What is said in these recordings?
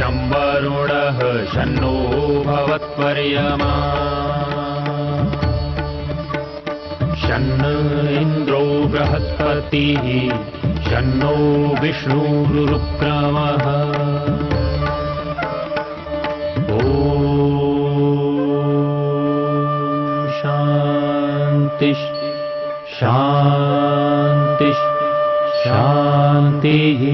शं वरुणः शन्नो भवत्पर्यमा शन्न इन्द्रो बृहस्पतिः शन्नो विष्णुरुक्रमः ॐ शान्ति शान्ति शान्तिः।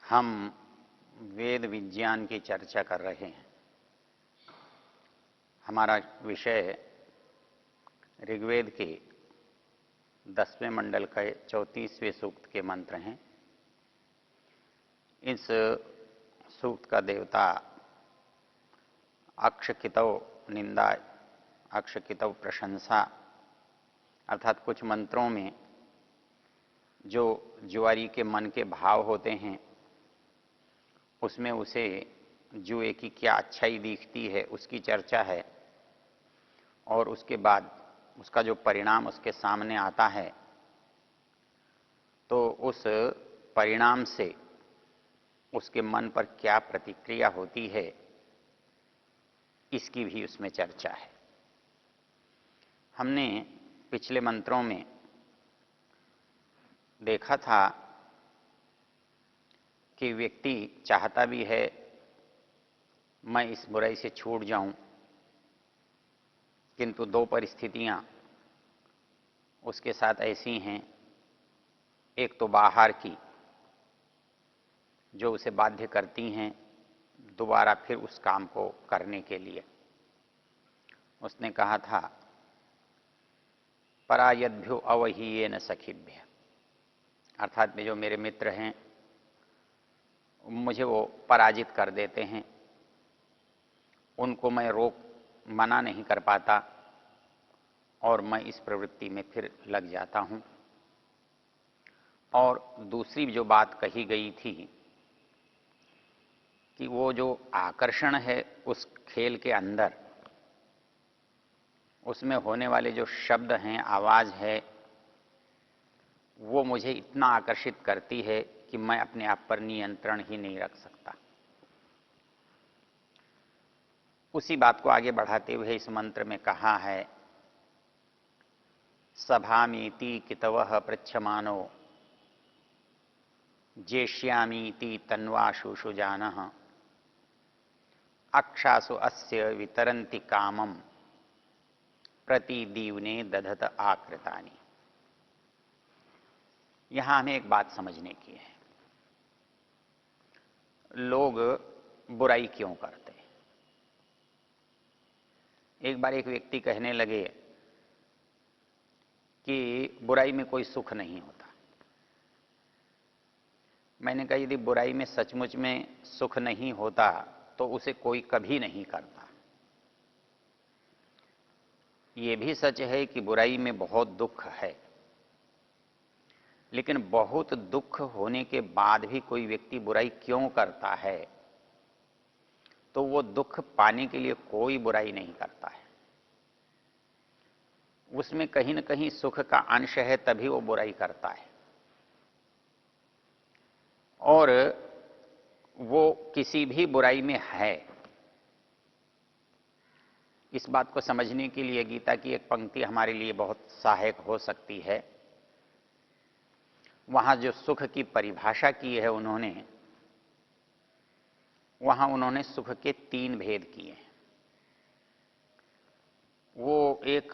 हम वेद विज्ञान की चर्चा कर रहे हैं। हमारा विषय ऋग्वेद के 10वें मंडल के 34वें सूक्त के मंत्र हैं। इस सूक्त का देवता अक्षकितव निंदा, अक्षकितव प्रशंसा, अर्थात कुछ मंत्रों में जो जुआरी के मन के भाव होते हैं उसमें उसे जुए की क्या अच्छाई दिखती है उसकी चर्चा है, और उसके बाद उसका जो परिणाम उसके सामने आता है तो उस परिणाम से उसके मन पर क्या प्रतिक्रिया होती है इसकी भी उसमें चर्चा है। हमने पिछले मंत्रों में देखा था कि व्यक्ति चाहता भी है मैं इस बुराई से छूट जाऊं, किंतु दो परिस्थितियां उसके साथ ऐसी हैं। एक तो बाहर की जो उसे बाध्य करती हैं दोबारा फिर उस काम को करने के लिए। उसने कहा था परायद्भ्यो अवहीयेन सखिभ्य, अर्थात जो मेरे मित्र हैं मुझे वो पराजित कर देते हैं, उनको मैं रोक मना नहीं कर पाता और मैं इस प्रवृत्ति में फिर लग जाता हूं। और दूसरी जो बात कही गई थी कि वो जो आकर्षण है उस खेल के अंदर, उसमें होने वाले जो शब्द हैं, आवाज है, वो मुझे इतना आकर्षित करती है कि मैं अपने आप पर नियंत्रण ही नहीं रख सकता। उसी बात को आगे बढ़ाते हुए इस मंत्र में कहा है सभामीति कितवः पृच्छमानो जेष्यामीति तन्वाशुषु जानः अक्षासु अस्य वितरन्ति कामं प्रतिदीवने दधत आकृतानि। यहां हमें एक बात समझने की है, लोग बुराई क्यों करते हैं। एक बार एक व्यक्ति कहने लगे कि बुराई में कोई सुख नहीं होता। मैंने कहा यदि बुराई में सचमुच में सुख नहीं होता तो उसे कोई कभी नहीं करता। ये भी सच है कि बुराई में बहुत दुख है, लेकिन बहुत दुख होने के बाद भी कोई व्यक्ति बुराई क्यों करता है, तो वो दुख पाने के लिए कोई बुराई नहीं करता है। उसमें कहीं न कहीं सुख का अंश है, तभी वो बुराई करता है। और वो किसी भी बुराई में है, इस बात को समझने के लिए गीता की एक पंक्ति हमारे लिए बहुत सहायक हो सकती है। वहां जो सुख की परिभाषा की है उन्होंने, वहां उन्होंने सुख के 3 भेद किए हैं। वो एक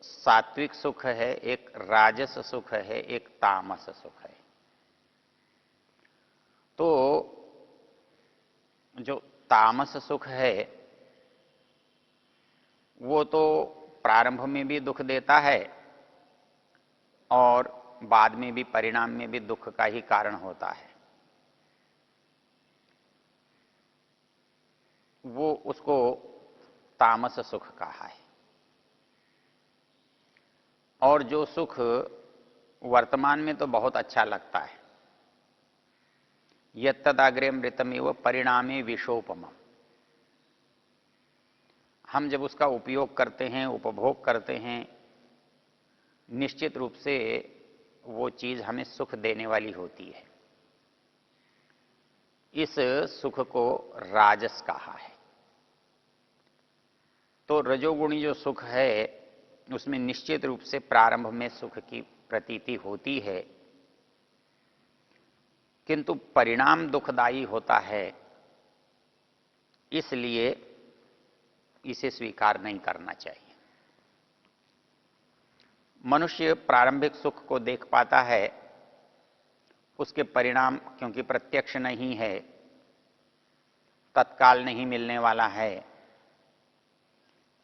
सात्विक सुख है, एक राजस सुख है, एक तामस सुख है। तो जो तामस सुख है वो तो प्रारंभ में भी दुख देता है और बाद में भी, परिणाम में भी दुख का ही कारण होता है। वो उसको तामस सुख कहा है। और जो सुख वर्तमान में तो बहुत अच्छा लगता है, यत्तदाग्रे मृतमेव परिणामे विषोपम। हम जब उसका उपयोग करते हैं, उपभोग करते हैं, निश्चित रूप से वो चीज हमें सुख देने वाली होती है। इस सुख को राजस कहा है। तो रजोगुणी जो सुख है उसमें निश्चित रूप से प्रारंभ में सुख की प्रतीति होती है, किंतु परिणाम दुखदायी होता है, इसलिए इसे स्वीकार नहीं करना चाहिए। मनुष्य प्रारंभिक सुख को देख पाता है, उसके परिणाम क्योंकि प्रत्यक्ष नहीं है, तत्काल नहीं मिलने वाला है,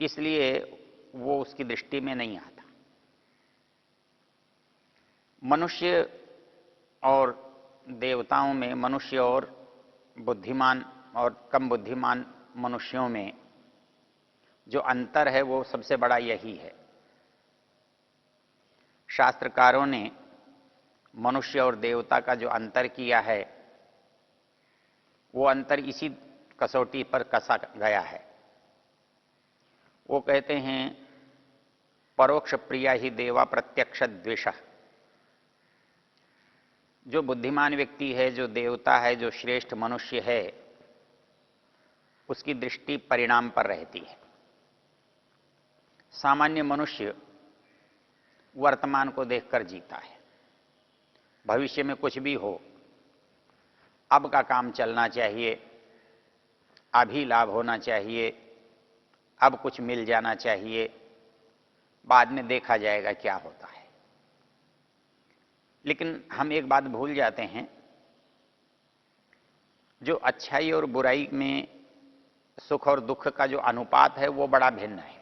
इसलिए वो उसकी दृष्टि में नहीं आता। मनुष्य और देवताओं में, मनुष्य और बुद्धिमान और कम बुद्धिमान मनुष्यों में जो अंतर है वो सबसे बड़ा यही है। शास्त्रकारों ने मनुष्य और देवता का जो अंतर किया है वो अंतर इसी कसौटी पर कसा गया है। वो कहते हैं परोक्ष प्रिया ही देवा प्रत्यक्ष द्वेष। जो बुद्धिमान व्यक्ति है, जो देवता है, जो श्रेष्ठ मनुष्य है, उसकी दृष्टि परिणाम पर रहती है। सामान्य मनुष्य वर्तमान को देखकर जीता है। भविष्य में कुछ भी हो, अब का काम चलना चाहिए, अभी लाभ होना चाहिए, अब कुछ मिल जाना चाहिए, बाद में देखा जाएगा क्या होता है। लेकिन हम एक बात भूल जाते हैं, जो अच्छाई और बुराई में सुख और दुख का जो अनुपात है वो बड़ा भिन्न है।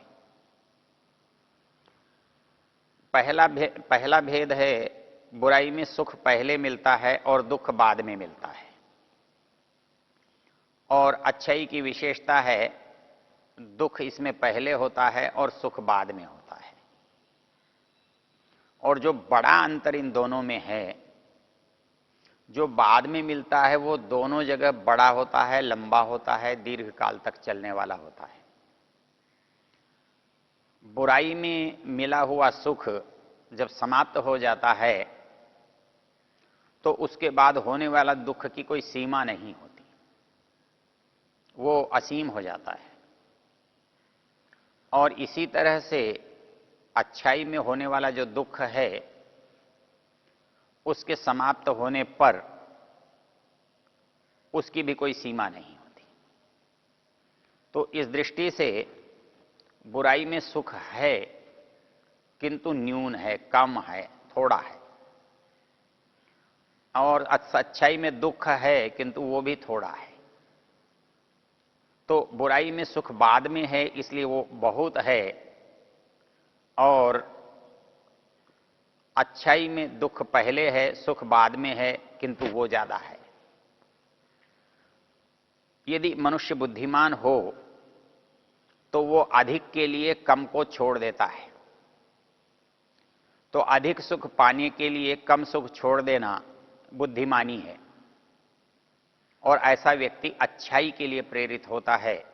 पहला भेद है, बुराई में सुख पहले मिलता है और दुख बाद में मिलता है। और अच्छाई की विशेषता है, दुख इसमें पहले होता है और सुख बाद में होता है। और जो बड़ा अंतर इन दोनों में है, जो बाद में मिलता है वो दोनों जगह बड़ा होता है, लंबा होता है, दीर्घ काल तक चलने वाला होता है। बुराई में मिला हुआ सुख जब समाप्त हो जाता है तो उसके बाद होने वाला दुख की कोई सीमा नहीं होती, वो असीम हो जाता है। और इसी तरह से अच्छाई में होने वाला जो दुख है उसके समाप्त होने पर उसकी भी कोई सीमा नहीं होती। तो इस दृष्टि से बुराई में सुख है किंतु न्यून है, कम है, थोड़ा है। और अच्छाई में दुख है किंतु वो भी थोड़ा है। तो बुराई में सुख बाद में है इसलिए वो बहुत है, और अच्छाई में दुख पहले है, सुख बाद में है, किंतु वो ज्यादा है। यदि मनुष्य बुद्धिमान हो तो वो अधिक के लिए कम को छोड़ देता है। तो अधिक सुख पाने के लिए कम सुख छोड़ देना बुद्धिमानी है, और ऐसा व्यक्ति अच्छाई के लिए प्रेरित होता है,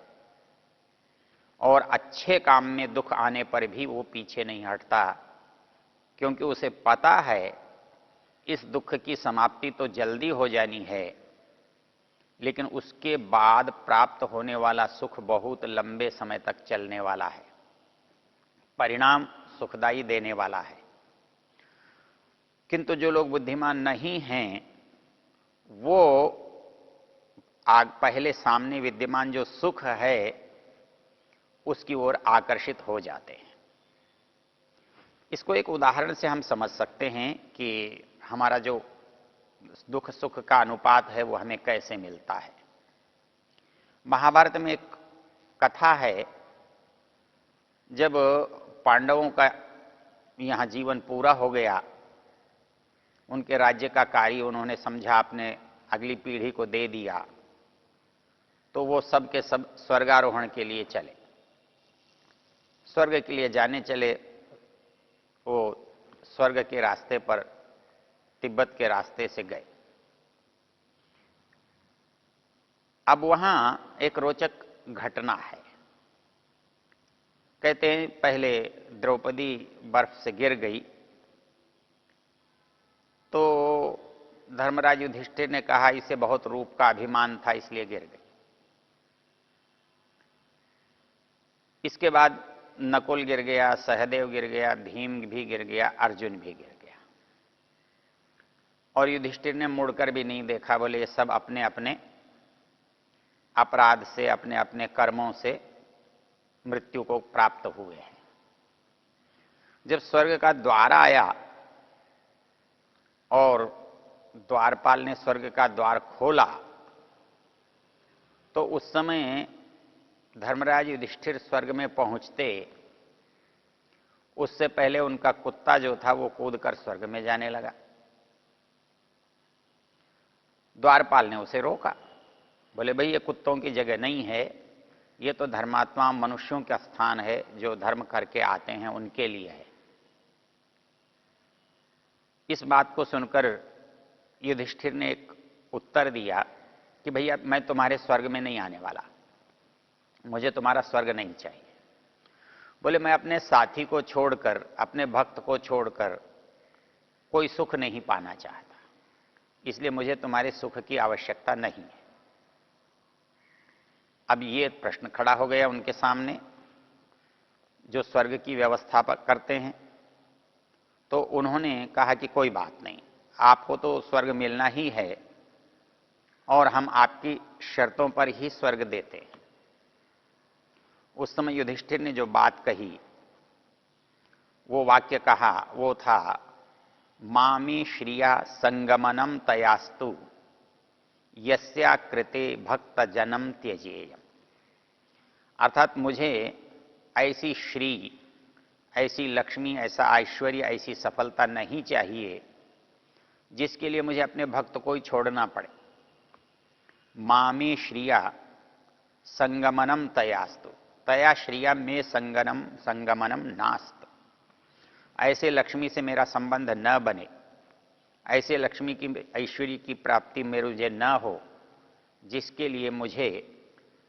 और अच्छे काम में दुख आने पर भी वो पीछे नहीं हटता, क्योंकि उसे पता है इस दुख की समाप्ति तो जल्दी हो जानी है, लेकिन उसके बाद प्राप्त होने वाला सुख बहुत लंबे समय तक चलने वाला है, परिणाम सुखदायी देने वाला है। किंतु जो लोग बुद्धिमान नहीं हैं वो पहले सामने विद्यमान जो सुख है उसकी ओर आकर्षित हो जाते हैं। इसको एक उदाहरण से हम समझ सकते हैं कि हमारा जो दुख सुख का अनुपात है वो हमें कैसे मिलता है। महाभारत में एक कथा है, जब पांडवों का यहाँ जीवन पूरा हो गया, उनके राज्य का कार्य उन्होंने समझा अपने अगली पीढ़ी को दे दिया, तो वो सब के सब स्वर्गारोहण के लिए चले, स्वर्ग के लिए जाने चले। वो स्वर्ग के रास्ते पर तिब्बत के रास्ते से गए। अब वहां एक रोचक घटना है। कहते हैं पहले द्रौपदी बर्फ से गिर गई तो धर्मराज युधिष्ठिर ने कहा इसे बहुत रूप का अभिमान था इसलिए गिर गई। इसके बाद नकुल गिर गया, सहदेव गिर गया, भीम भी गिर गया, अर्जुन भी गिर गया। और युधिष्ठिर ने मुड़कर भी नहीं देखा, बोले ये सब अपने अपने अपराध से, अपने अपने कर्मों से मृत्यु को प्राप्त हुए हैं। जब स्वर्ग का द्वार आया और द्वारपाल ने स्वर्ग का द्वार खोला तो उस समय धर्मराज युधिष्ठिर स्वर्ग में पहुंचते उससे पहले उनका कुत्ता जो था वो कूदकर स्वर्ग में जाने लगा। द्वारपाल ने उसे रोका, बोले भाई ये कुत्तों की जगह नहीं है, ये तो धर्मात्मा मनुष्यों का स्थान है, जो धर्म करके आते हैं उनके लिए है। इस बात को सुनकर युधिष्ठिर ने एक उत्तर दिया कि भैया मैं तुम्हारे स्वर्ग में नहीं आने वाला, मुझे तुम्हारा स्वर्ग नहीं चाहिए। बोले मैं अपने साथी को छोड़कर, अपने भक्त को छोड़कर कोई सुख नहीं पाना चाहता, इसलिए मुझे तुम्हारे सुख की आवश्यकता नहीं है। अब ये प्रश्न खड़ा हो गया उनके सामने जो स्वर्ग की व्यवस्था करते हैं। तो उन्होंने कहा कि कोई बात नहीं, आपको तो स्वर्ग मिलना ही है और हम आपकी शर्तों पर ही स्वर्ग देते हैं। उस समय युधिष्ठिर ने जो बात कही, वो वाक्य कहा, वो था मामी श्रिया संगमनम तयास्तु यस्या कृते भक्त जन्म त्यजेय। अर्थात मुझे ऐसी श्री, ऐसी लक्ष्मी, ऐसा ऐश्वर्य, ऐसी सफलता नहीं चाहिए जिसके लिए मुझे अपने भक्त को ही छोड़ना पड़े। मामी श्रिया संगमनम तयास्तु, तया श्रिया में संगमनम नास्त। ऐसे लक्ष्मी से मेरा संबंध न बने, ऐसे लक्ष्मी की, ऐश्वर्य की प्राप्ति मुझे न हो जिसके लिए मुझे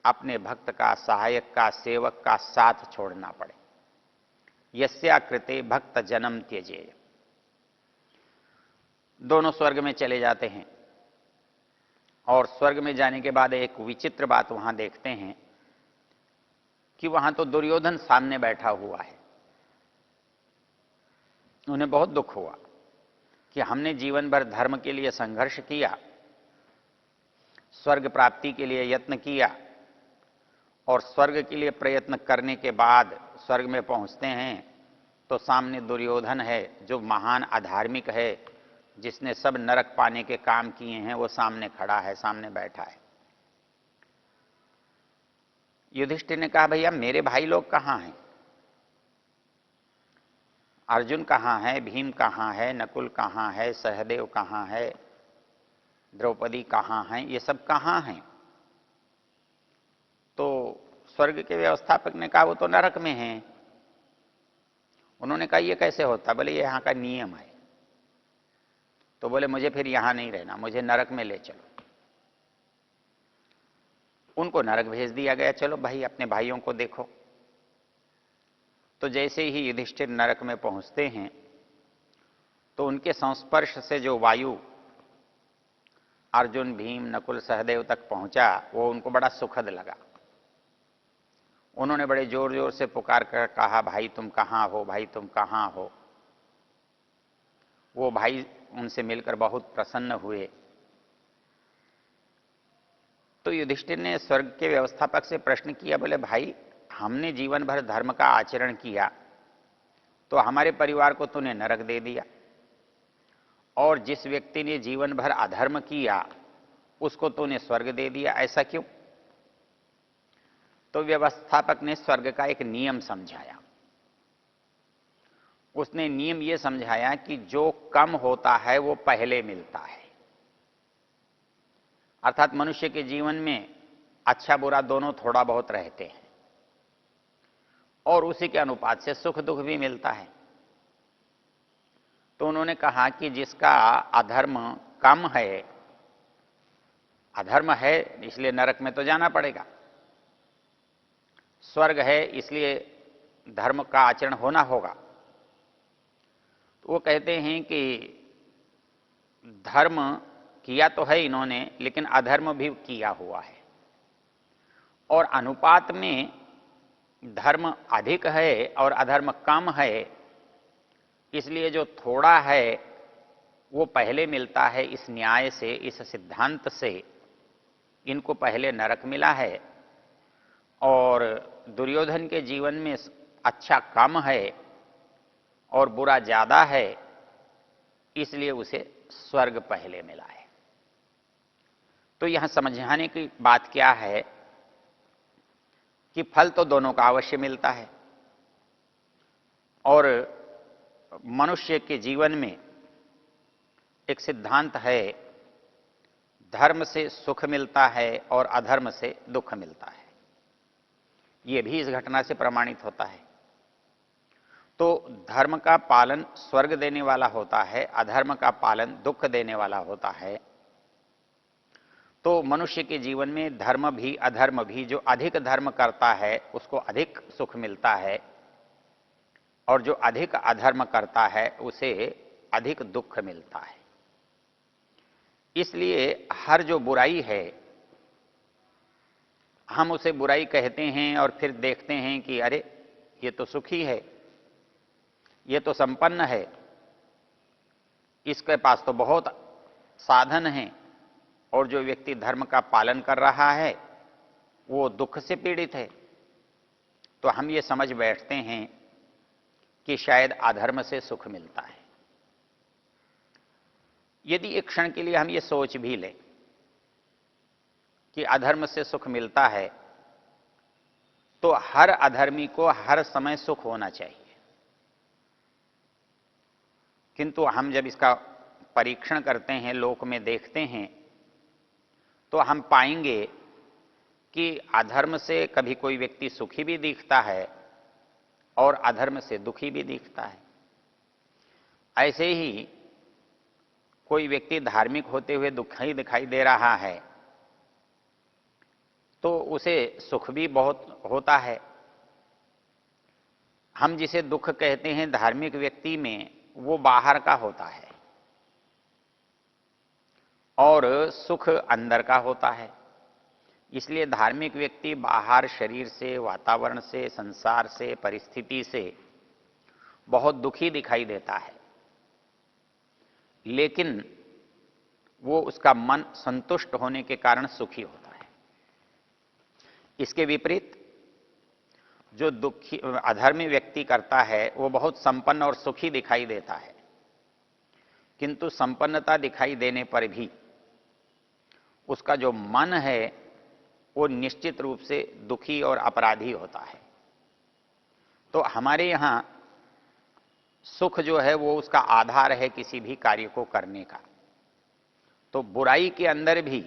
अपने भक्त का, सहायक का, सेवक का साथ छोड़ना पड़े। यस्या कृते भक्त जन्म त्यजेय। दोनों स्वर्ग में चले जाते हैं और स्वर्ग में जाने के बाद एक विचित्र बात वहां देखते हैं कि वहां तो दुर्योधन सामने बैठा हुआ है। उन्हें बहुत दुख हुआ कि हमने जीवन भर धर्म के लिए संघर्ष किया, स्वर्ग प्राप्ति के लिए यत्न किया और स्वर्ग के लिए प्रयत्न करने के बाद स्वर्ग में पहुंचते हैं तो सामने दुर्योधन है जो महान अधार्मिक है, जिसने सब नरक पाने के काम किए हैं, वो सामने खड़ा है, सामने बैठा है। युधिष्ठिर ने कहा भैया मेरे भाई लोग कहां हैं? अर्जुन कहां है, भीम कहां है, नकुल कहां है, सहदेव कहां है, द्रौपदी कहां है, ये सब कहां हैं? तो स्वर्ग के व्यवस्थापक ने कहा वो तो नरक में हैं। उन्होंने कहा ये कैसे होता? बोले ये यहां का नियम है। तो बोले मुझे फिर यहां नहीं रहना, मुझे नरक में ले चलो। उनको नरक भेज दिया गया, चलो भाई अपने भाइयों को देखो। तो जैसे ही युधिष्ठिर नरक में पहुंचते हैं तो उनके संस्पर्श से जो वायु अर्जुन, भीम, नकुल, सहदेव तक पहुंचा वो उनको बड़ा सुखद लगा। उन्होंने बड़े जोर जोर से पुकार कर कहा भाई तुम कहां हो, भाई तुम कहां हो। वो भाई उनसे मिलकर बहुत प्रसन्न हुए। तो युधिष्ठिर ने स्वर्ग के व्यवस्थापक से प्रश्न किया, बोले भाई हमने जीवन भर धर्म का आचरण किया तो हमारे परिवार को तूने नरक दे दिया, और जिस व्यक्ति ने जीवन भर अधर्म किया उसको तूने स्वर्ग दे दिया, ऐसा क्यों? तो व्यवस्थापक ने स्वर्ग का एक नियम समझाया। उसने नियम यह समझाया कि जो कम होता है वो पहले मिलता है। अर्थात मनुष्य के जीवन में अच्छा बुरा दोनों थोड़ा बहुत रहते हैं और उसी के अनुपात से सुख दुख भी मिलता है। तो उन्होंने कहा कि जिसका अधर्म कम है, अधर्म है इसलिए नरक में तो जाना पड़ेगा, स्वर्ग है इसलिए धर्म का आचरण होना होगा। तो वो कहते हैं कि धर्म किया तो है इन्होंने, लेकिन अधर्म भी किया हुआ है, और अनुपात में धर्म अधिक है और अधर्म कम है, इसलिए जो थोड़ा है वो पहले मिलता है। इस न्याय से, इस सिद्धांत से इनको पहले नरक मिला है, और दुर्योधन के जीवन में अच्छा कम है और बुरा ज्यादा है, इसलिए उसे स्वर्ग पहले मिला है। तो यहां समझाने की बात क्या है कि फल तो दोनों का अवश्य मिलता है, और मनुष्य के जीवन में एक सिद्धांत है, धर्म से सुख मिलता है और अधर्म से दुख मिलता है। यह भी इस घटना से प्रमाणित होता है। तो धर्म का पालन स्वर्ग देने वाला होता है, अधर्म का पालन दुख देने वाला होता है। तो मनुष्य के जीवन में धर्म भी अधर्म भी, जो अधिक धर्म करता है उसको अधिक सुख मिलता है, और जो अधिक अधर्म करता है उसे अधिक दुख मिलता है। इसलिए हर जो बुराई है हम उसे बुराई कहते हैं, और फिर देखते हैं कि अरे ये तो सुखी है, ये तो संपन्न है, इसके पास तो बहुत साधन हैं, और जो व्यक्ति धर्म का पालन कर रहा है वो दुख से पीड़ित है। तो हम ये समझ बैठते हैं कि शायद अधर्म से सुख मिलता है। यदि एक क्षण के लिए हम ये सोच भी लें कि अधर्म से सुख मिलता है, तो हर अधर्मी को हर समय सुख होना चाहिए। किंतु हम जब इसका परीक्षण करते हैं, लोक में देखते हैं, तो हम पाएंगे कि अधर्म से कभी कोई व्यक्ति सुखी भी दिखता है और अधर्म से दुखी भी दिखता है। ऐसे ही कोई व्यक्ति धार्मिक होते हुए दुखी दिखाई दे रहा है तो उसे सुख भी बहुत होता है। हम जिसे दुख कहते हैं धार्मिक व्यक्ति में, वो बाहर का होता है और सुख अंदर का होता है। इसलिए धार्मिक व्यक्ति बाहर शरीर से, वातावरण से, संसार से, परिस्थिति से बहुत दुखी दिखाई देता है, लेकिन वो उसका मन संतुष्ट होने के कारण सुखी होता है। इसके विपरीत जो दुखी अधर्मी व्यक्ति करता है वो बहुत संपन्न और सुखी दिखाई देता है, किंतु संपन्नता दिखाई देने पर भी उसका जो मन है वो निश्चित रूप से दुखी और अपराधी होता है। तो हमारे यहाँ सुख जो है वो उसका आधार है किसी भी कार्य को करने का। तो बुराई के अंदर भी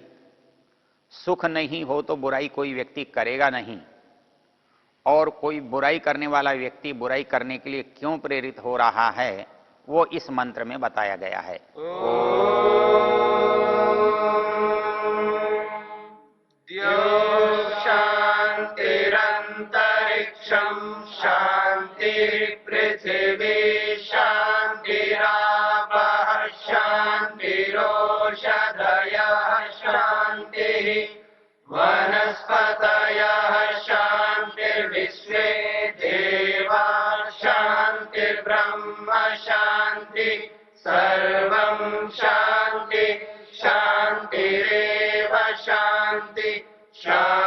सुख नहीं हो तो बुराई कोई व्यक्ति करेगा नहीं, और कोई बुराई करने वाला व्यक्ति बुराई करने के लिए क्यों प्रेरित हो रहा है वो इस मंत्र में बताया गया है। शांतिरंतरिक्षं शांति पृथिवी शांतिरापः शांतिरोषधयः शांतिः वनस्पतयः शांतिर्विश्वे देवा शांतिर्ब्रह्म शांति सर्वं शांति शांतिरेव शांति शांति